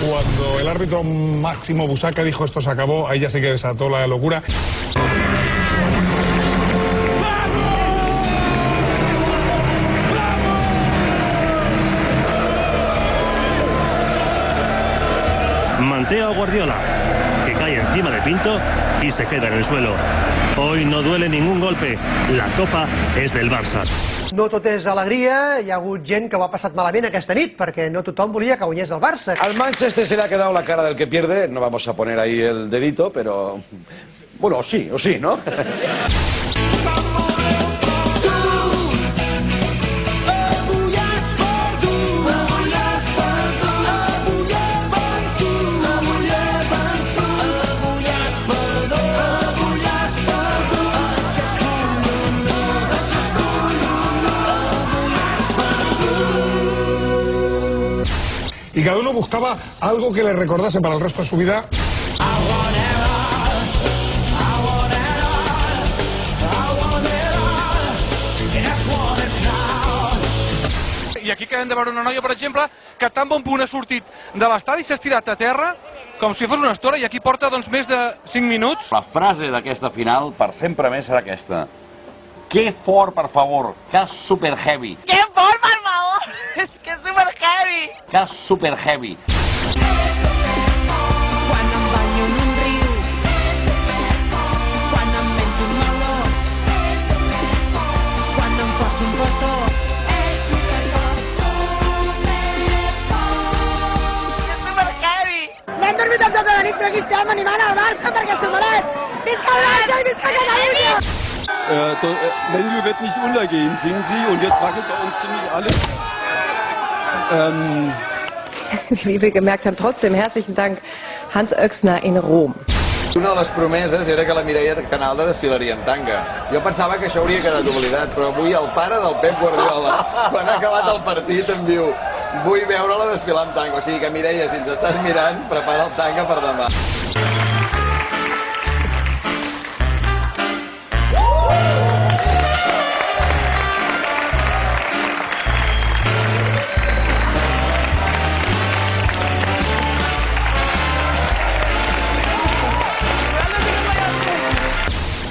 Cuando el árbitro Máximo Busaca dijo esto se acabó, ahí ya sí que desató la locura. Mantea a Guardiola, que cae encima de Pinto y se queda en el suelo. Hoy no duele ningún golpe, la copa és del Barça. No tot és alegria, hi ha hagut gent que ho ha passat malament aquesta nit, perquè no tothom volia que guanyés el Barça. Al Manchester se le ha quedado la cara del que pierde, no vamos a poner ahí el dedito, pero... Bueno, o sí, ¿no? Y cada uno buscaba algo que le recordase para el resto de su vida. I aquí acabem de veure una noia, per exemple, que tan bon punt ha sortit de l'estadi, s'ha estirat a terra, com si fos una estora, i aquí porta doncs més de 5 minuts. La frase d'aquesta final, per sempre més, serà aquesta. Que fort, per favor, que super heavy. Que fort, per favor, és que és super heavy. Que super heavy. Quan em banyo en un riu, quan em mento un meló, quan em poso un petó. M'hem dormit amb tota la nit, però aquí estem animant el Barça perquè s'ho mereix. Visca el Barça i visca Catalunya! Menu wird nicht untergehen, singen Sie, und jetzt wackelt bei uns ziemlich alles. Wie wir gemerkt haben, trotzdem herzlichen Dank Hans Oechsner in Rom. Una de les promeses era que la Mireia Canalda desfilaria en tanga. Jo pensava que això hauria quedat oblidat, però avui el pare del Pep Guardiola, quan ha acabat el partit, em diu vull veure-la desfilar en tanga. O sigui que, Mireia, si ens estàs mirant, prepara el tanga per demà.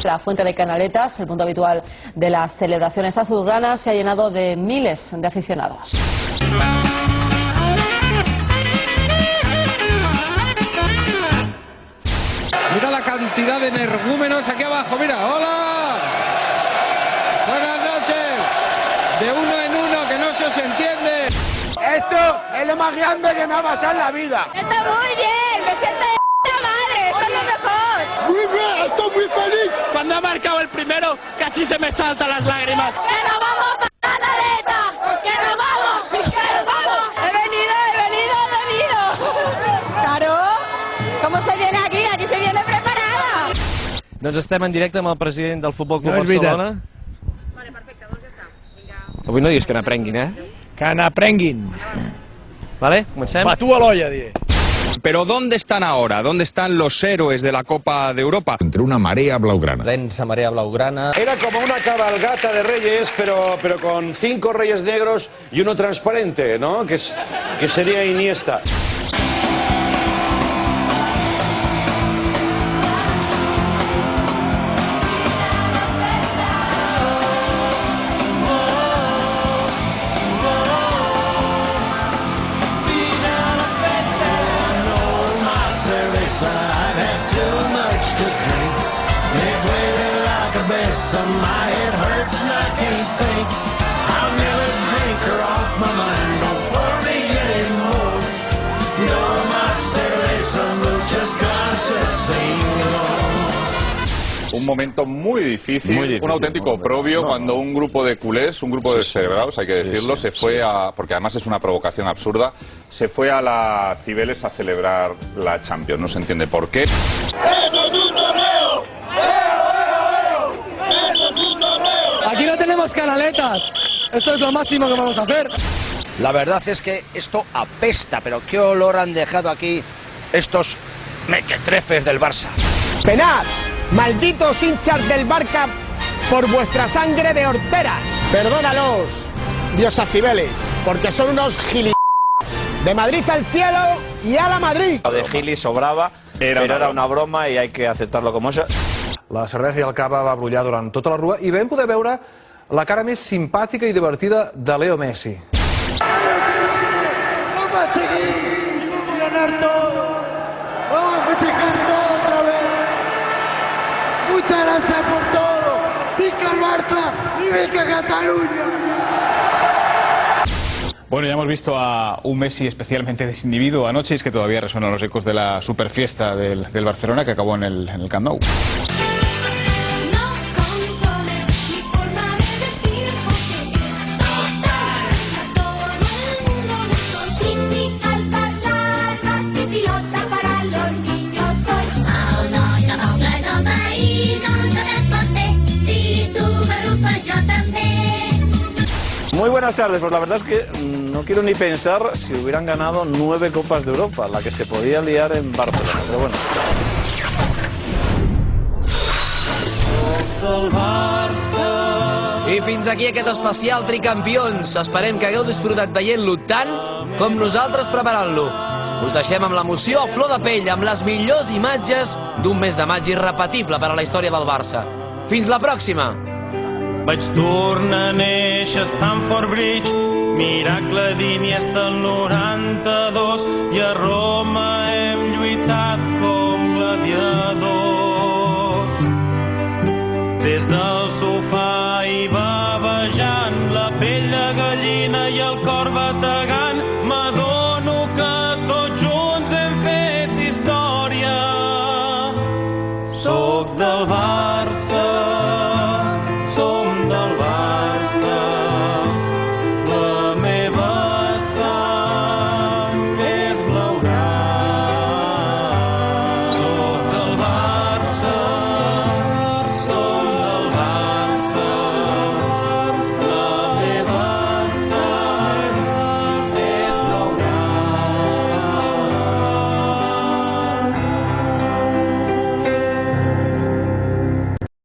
La fuente de Canaletas, el punto habitual de las celebraciones azulgranas, se ha llenado de miles de aficionados. Mira la cantidad de energúmenos aquí abajo, mira, ¡hola! Buenas noches. De uno en uno, que no se os entiende. Esto es lo más grande que me ha pasado en la vida. Está muy bien, me siento de puta madre, esto es lo mejor. Muy bien, estoy muy feliz. Cuando ha marcado el primero, casi se me saltan las lágrimas. ¡Que nos vamos para Canaletas! ¡Que nos vamos! ¡Que nos vamos! He venido. Claro, ¿cómo se viene aquí? Aquí se viene preparada. Doncs estem en directe amb el president del Futbol Club Barcelona. Vale, perfecte, doncs ja està. Vinga. Avui no diguis que n'aprenguin, eh? Que n'aprenguin. Vale, comencem? Va, tu a l'olla, diré. Pero ¿dónde están ahora? ¿Dónde están los héroes de la Copa de Europa? Entre una marea blaugrana. Densa marea blaugrana. Era como una cabalgata de reyes, pero con 5 reyes negros y uno transparente, ¿no? Que sería Iniesta. Un momento muy difícil, un auténtico oprobio cuando un grupo de culés, un grupo de descerebrados, hay que decirlo, se fue a, porque además es una provocación absurda, se fue a la Cibeles a celebrar la Champions. No se entiende por qué. Aquí no tenemos canaletas. Esto es lo máximo que vamos a hacer. La verdad es que esto apesta, pero qué olor han dejado aquí estos mequetrefes del Barça. Penad, malditos hinchas del Barça, por vuestra sangre de horteras. Perdónalos, Diosa Cibeles, porque son unos gilipollas. De Madrid al cielo, y a la Madrid. Lo de Gili sobrava, però era una broma i hay que aceptarlo como eso. La cervesa i el cava va brollar durant tota la rua i vam poder veure la cara més simpàtica i divertida de Leo Messi. Vamos a seguir y vamos a ganar todo. Vamos a festejar todo otra vez. Muchas gracias por todo. Viva el Barça y viva Cataluña. Bueno, ya hemos visto a un Messi especialmente desinhibido anoche, y es que todavía resuenan los ecos de la superfiesta del Barcelona que acabó en el Camp Nou. Muy buenas tardes, pues la verdad es que no quiero ni pensar si hubieran ganado 9 Copas de Europa, la que se podía liar en Barcelona, pero bueno. I fins aquí aquest especial Tricampions. Esperem que hagueu disfrutat veient-lo tant com nosaltres preparant-lo. Us deixem amb l'emoció a flor de pell, amb les millors imatges d'un mes de maig irrepetible per a la història del Barça. Fins la pròxima! Vaig tornar a néixer a Stamford Bridge, miracle d'Iniesta el 90.